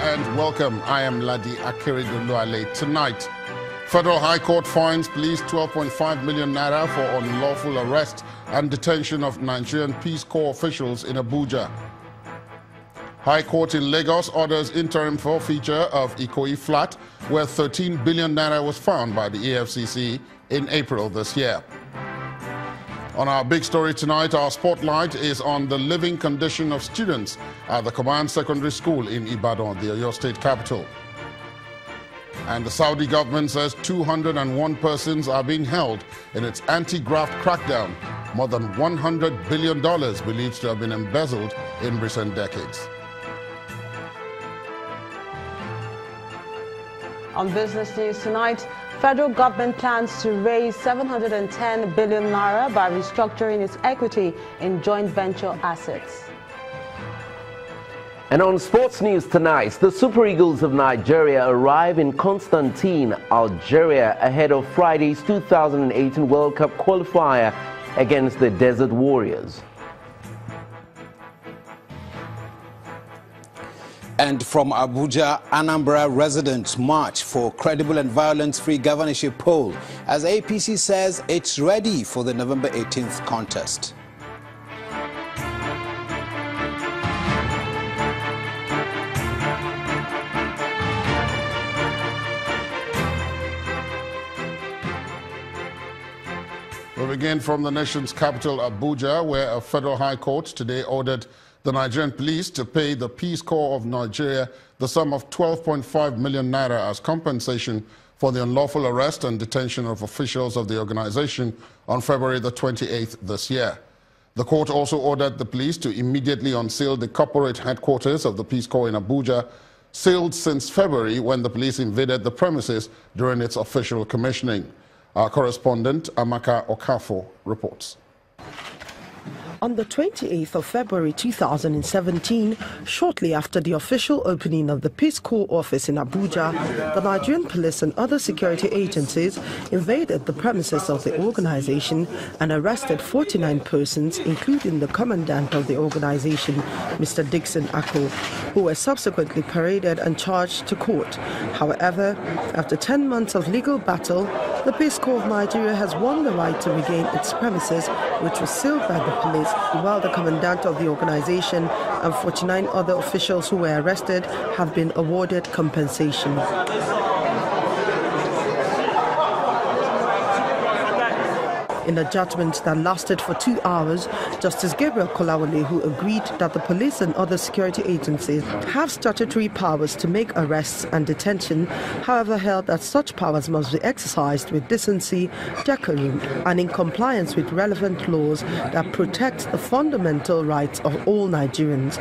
and welcome. I am Ladi Akeredoluale. Tonight, Federal High Court fines police 12.5 million naira for unlawful arrest and detention of Nigerian Peace Corps officials in Abuja. High Court in Lagos orders interim forfeiture of Ikoyi flat, where 13 billion naira was found by the EFCC in April this year. On our big story tonight, our spotlight is on the living condition of students at the Command Secondary School in Ibadan, the Oyo State capital. And the Saudi government says 201 persons are being held in its anti-graft crackdown. More than $100 billion believed to have been embezzled in recent decades. On business news tonight, federal government plans to raise 710 billion naira by restructuring its equity in joint venture assets. And on sports news tonight, the Super Eagles of Nigeria arrive in Constantine, Algeria, ahead of Friday's 2018 World Cup qualifier against the Desert Warriors. And from Abuja, Anambra residents march for credible and violence-free governorship poll as APC says it's ready for the November 18th contest. We begin from the nation's capital, Abuja, where a federal high court today ordered the Nigerian police to pay the Peace Corps of Nigeria the sum of 12.5 million naira as compensation for the unlawful arrest and detention of officials of the organization on February the 28th this year. The court also ordered the police to immediately unseal the corporate headquarters of the Peace Corps in Abuja, sealed since February when the police invaded the premises during its official commissioning. Our correspondent, Amaka Okafo, reports. On the 28th of February 2017, shortly after the official opening of the Peace Corps office in Abuja, the Nigerian police and other security agencies invaded the premises of the organization and arrested 49 persons, including the commandant of the organization, Mr. Dixon Akko, who were subsequently paraded and charged to court. However, after 10 months of legal battle, the Peace Corps of Nigeria has won the right to regain its premises, which was sealed by the police, while the commandant of the organization and 49 other officials who were arrested have been awarded compensation. In a judgment that lasted for 2 hours, Justice Gabriel Kolawole, who agreed that the police and other security agencies have statutory powers to make arrests and detention, however held that such powers must be exercised with decency, decorum, and in compliance with relevant laws that protect the fundamental rights of all Nigerians.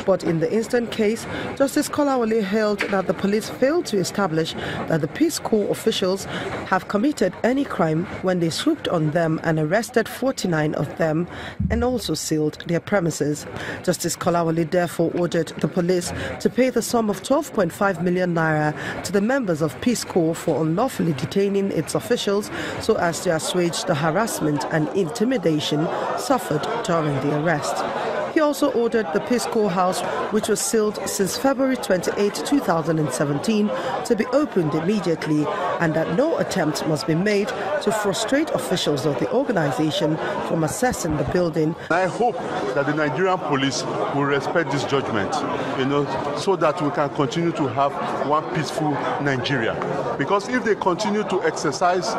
But in the instant case, Justice Kolawole held that the police failed to establish that the Peace Corps officials have committed any crime when they swooped on them and arrested 49 of them and also sealed their premises. Justice Kolawole therefore ordered the police to pay the sum of 12.5 million naira to the members of Peace Corps for unlawfully detaining its officials so as to assuage the harassment and intimidation suffered during the arrest. He also ordered the Peace Corps House, which was sealed since February 28, 2017, to be opened immediately and that no attempt must be made to frustrate officials of the organization from accessing the building. I hope that the Nigerian police will respect this judgment, so that we can continue to have one peaceful Nigeria. Because if they continue to exercise,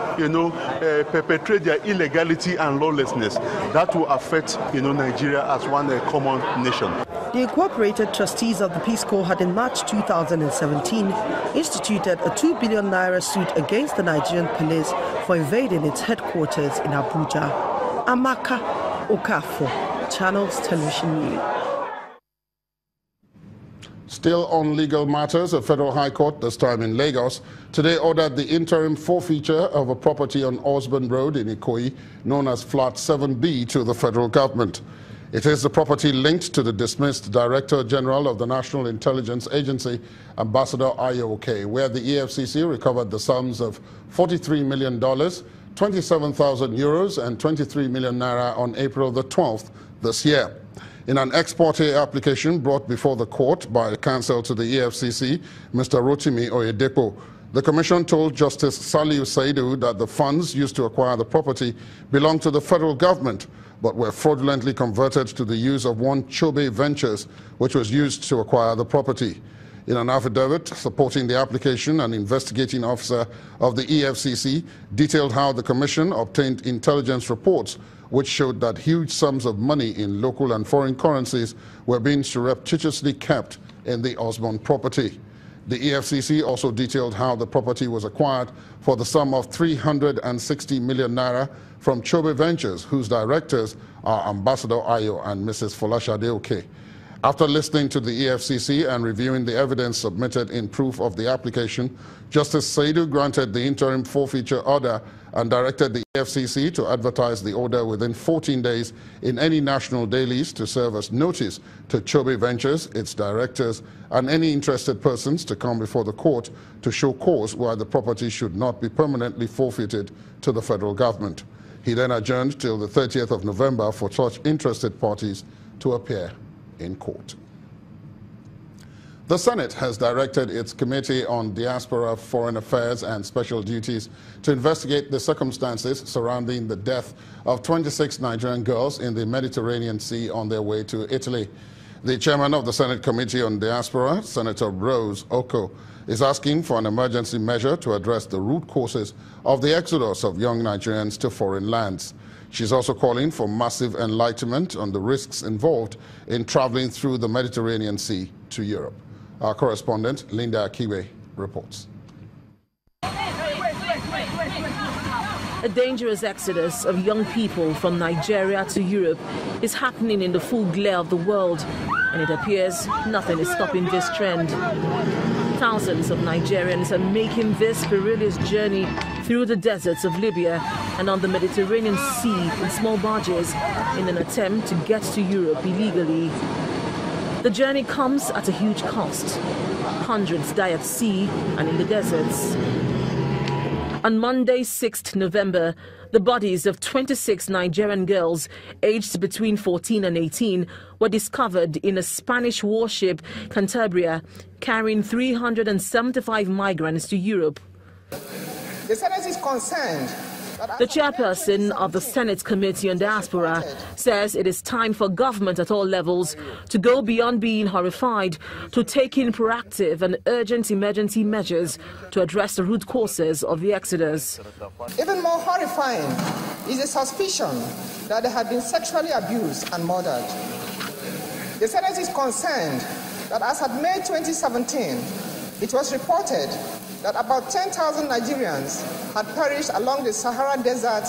perpetrate their illegality and lawlessness, that will affect, Nigeria as one common nation. The Incorporated Trustees of the Peace Corps had in March 2017 instituted a 2 billion naira suit against the Nigerian police for invading its headquarters in Abuja. Amaka Okafo, Channels Television News. Still on legal matters, a federal high court, this time in Lagos, today ordered the interim forfeiture of a property on Osborne Road in Ikoyi, known as Flat 7B, to the federal government. It is the property linked to the dismissed Director General of the National Intelligence Agency, Ambassador Ikoyi, where the EFCC recovered the sums of $43 million, 27,000 euros and 23 million naira on April the 12th this year. In an ex parte application brought before the court by counsel to the EFCC, Mr. Rotimi Oyedepo, the commission told Justice Saliu Saidu that the funds used to acquire the property belonged to the federal government, but were fraudulently converted to the use of one Chobe Ventures, which was used to acquire the property. In an affidavit supporting the application, an investigating officer of the EFCC detailed how the commission obtained intelligence reports which showed that huge sums of money in local and foreign currencies were being surreptitiously kept in the Osborne property. The EFCC also detailed how the property was acquired for the sum of 360 million naira from Chobe Ventures, whose directors are Ambassador Ayo and Mrs. Folashade Oke. After listening to the EFCC and reviewing the evidence submitted in proof of the application, Justice Saidu granted the interim forfeiture order and directed the EFCC to advertise the order within 14 days in any national dailies to serve as notice to Chobe Ventures, its directors, and any interested persons to come before the court to show cause why the property should not be permanently forfeited to the federal government. He then adjourned till the 30th of November for such interested parties to appear in court. The Senate has directed its Committee on Diaspora, Foreign Affairs and Special Duties to investigate the circumstances surrounding the death of 26 Nigerian girls in the Mediterranean Sea on their way to Italy. The chairman of the Senate Committee on Diaspora, Senator Rose Oko, is asking for an emergency measure to address the root causes of the exodus of young Nigerians to foreign lands. She's also calling for massive enlightenment on the risks involved in traveling through the Mediterranean Sea to Europe. Our correspondent, Linda Ikoyi, reports. A dangerous exodus of young people from Nigeria to Europe is happening in the full glare of the world, and it appears nothing is stopping this trend. Thousands of Nigerians are making this perilous journey through the deserts of Libya and on the Mediterranean Sea in small barges in an attempt to get to Europe illegally. The journey comes at a huge cost. Hundreds die at sea and in the deserts. On Monday, 6th November, the bodies of 26 Nigerian girls aged between 14 and 18 were discovered in a Spanish warship, Cantabria, carrying 375 migrants to Europe. The Senate is concerned. The chairperson of the Senate Committee on Diaspora says it is time for government at all levels to go beyond being horrified to taking proactive and urgent emergency measures to address the root causes of the exodus. Even more horrifying is the suspicion that they have been sexually abused and murdered. The Senate is concerned that as at May 2017, it was reported that about 10,000 Nigerians had perished along the Sahara Desert,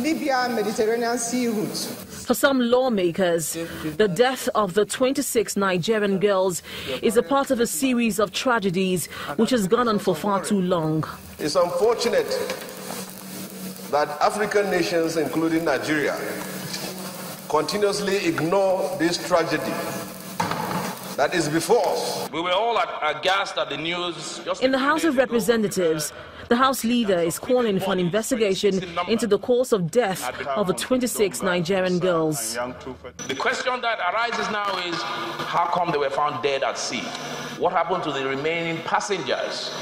Libya, Mediterranean Sea route. For some lawmakers, the death of the 26 Nigerian girls is a part of a series of tragedies which has gone on for far too long. It's unfortunate that African nations, including Nigeria, continuously ignore this tragedy that is before us. We were all aghast at the news. In the House of Representatives, the House leader is calling for an investigation into the cause of death of the 26 Nigerian girls. The question that arises now is, how come they were found dead at sea? What happened to the remaining passengers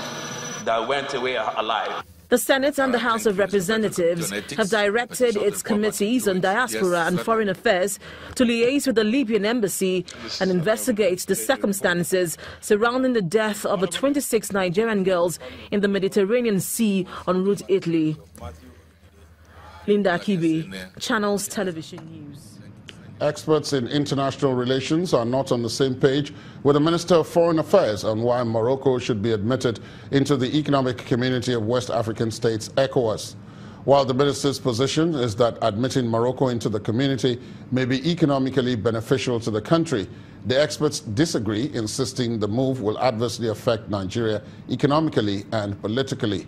that went away alive? The Senate and the House of Representatives have directed its committees on diaspora and foreign affairs to liaise with the Libyan embassy and investigate the circumstances surrounding the death of the 26 Nigerian girls in the Mediterranean Sea en route Italy. Linda Ikoyi, Channels Television News. Experts in international relations are not on the same page with the Minister of Foreign Affairs on why Morocco should be admitted into the Economic Community of West African States, ECOWAS. While the minister's position is that admitting Morocco into the community may be economically beneficial to the country, the experts disagree, insisting the move will adversely affect Nigeria economically and politically.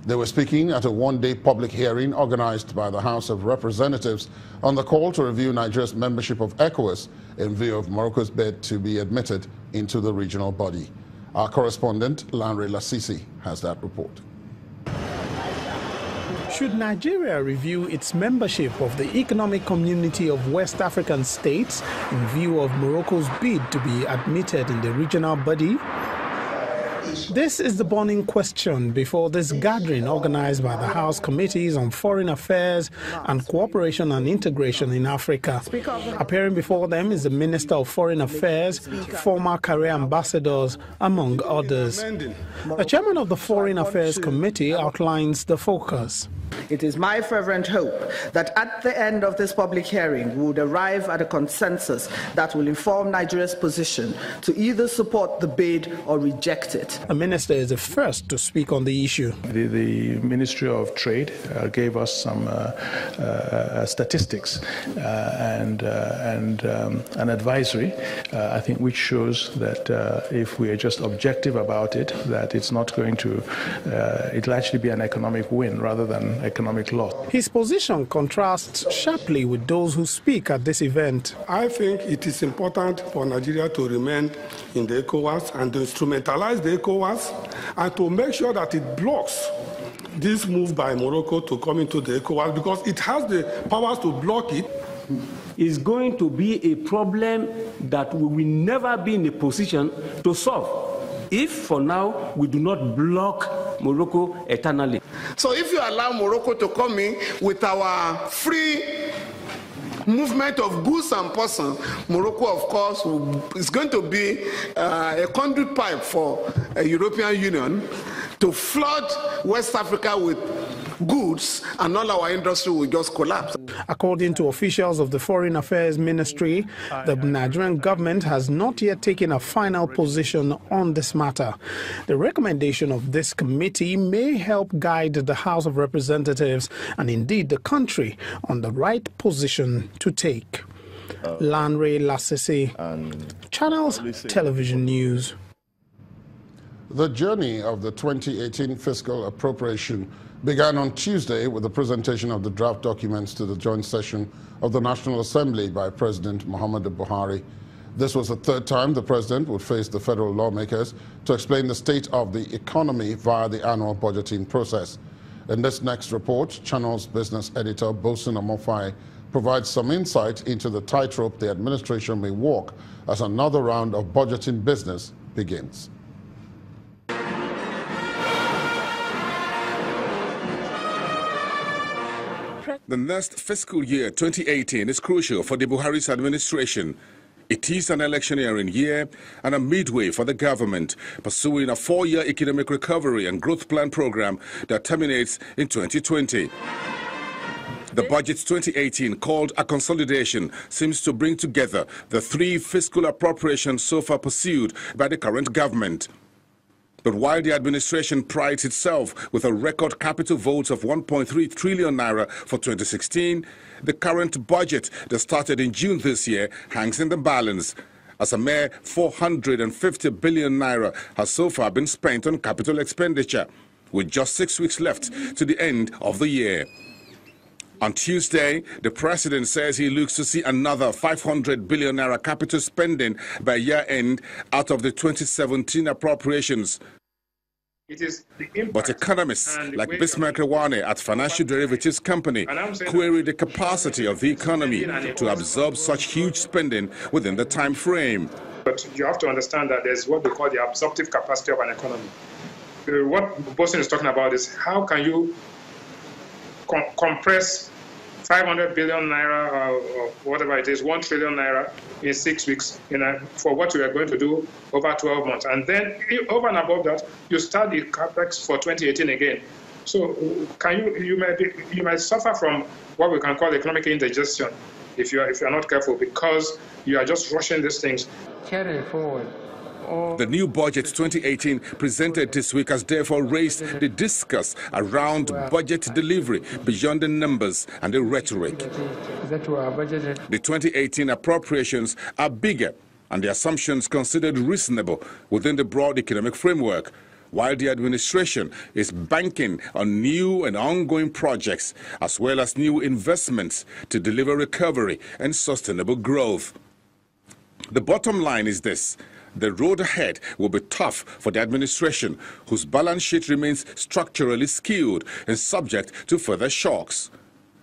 They were speaking at a one-day public hearing organized by the House of Representatives on the call to review Nigeria's membership of ECOWAS in view of Morocco's bid to be admitted into the regional body. Our correspondent, Lanre Lasisi, has that report. Should Nigeria review its membership of the Economic Community of West African States in view of Morocco's bid to be admitted in the regional body? This is the burning question before this gathering organized by the House Committees on Foreign Affairs and Cooperation and Integration in Africa. Appearing before them is the Minister of Foreign Affairs, former career ambassadors, among others. The chairman of the Foreign Affairs Committee outlines the focus. It is my fervent hope that at the end of this public hearing, we would arrive at a consensus that will inform Nigeria's position to either support the bid or reject it. The minister is the first to speak on the issue. The Ministry of Trade gave us some statistics and an advisory, I think, which shows that if we are just objective about it, that it's not going to, it'll actually be an economic win rather than economic loss. His position contrasts sharply with those who speak at this event. I think it is important for Nigeria to remain in the ECOWAS and to instrumentalize the ECOWAS and to make sure that it blocks this move by Morocco to come into the ECOWAS, because it has the powers to block it. Is going to be a problem that we will never be in a position to solve if for now we do not block Morocco eternally. So if you allow Morocco to come in with our free movement of goods and persons, Morocco, of course, is going to be a conduit pipe for a European Union to flood West Africa with goods, and all our industry will just collapse. According to officials of the Foreign Affairs Ministry, the Nigerian government has not yet taken a final position on this matter. The recommendation of this committee may help guide the House of Representatives and indeed the country on the right position to take. Lanre Lasisi, Channels Television News. The journey of the 2018 fiscal appropriation began on Tuesday with the presentation of the draft documents to the joint session of the National Assembly by President Muhammadu Buhari. This was the third time the president would face the federal lawmakers to explain the state of the economy via the annual budgeting process. In this next report, Channel's business editor Bosun Amofai provides some insight into the tightrope the administration may walk as another round of budgeting business begins. The next fiscal year, 2018, is crucial for the Buhari's administration. It is an electioneering year and a midway for the government, pursuing a 4-year economic recovery and growth plan program that terminates in 2020. The budget 2018, called a consolidation, seems to bring together the 3 fiscal appropriations so far pursued by the current government. But while the administration prides itself with a record capital vote of 1.3 trillion naira for 2016, the current budget that started in June this year hangs in the balance, as a mere 450 billion naira has so far been spent on capital expenditure, with just 6 weeks left to the end of the year. On Tuesday, the president says he looks to see another 500 billion naira capital spending by year-end out of the 2017 appropriations. But economists like Bismarck Rewane at Financial Derivatives Company query the capacity of the economy to absorb such huge spending within the time frame. But you have to understand that there's what they call the absorptive capacity of an economy. What Bosun is talking about is how can you compress 500 billion naira or whatever it is, 1 trillion naira in 6 weeks for what we are going to do over 12 months. And then over and above that, you start the capex for 2018 again. So you might suffer from what we can call economic indigestion if you're not careful, because you are just rushing these things. Carry forward. The new budget 2018 presented this week has therefore raised the discourse around budget delivery beyond the numbers and the rhetoric. The 2018 appropriations are bigger and the assumptions considered reasonable within the broad economic framework, while the administration is banking on new and ongoing projects as well as new investments to deliver recovery and sustainable growth. The bottom line is this: the road ahead will be tough for the administration, whose balance sheet remains structurally skewed and subject to further shocks.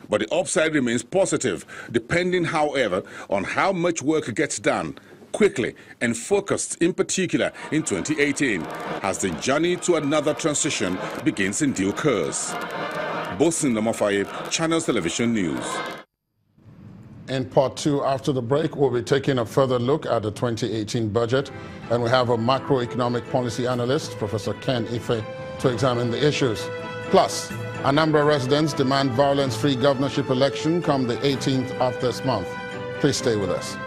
But the upside remains positive, depending, however, on how much work gets done quickly and focused, in particular in 2018, as the journey to another transition begins in due course. Bosin Namofaye, Channels Television News. In part two, after the break, we'll be taking a further look at the 2018 budget, and we have a macroeconomic policy analyst, Professor Ken Ife, to examine the issues. Plus, Anambra residents demand violence-free governorship election come the 18th of this month. Please stay with us.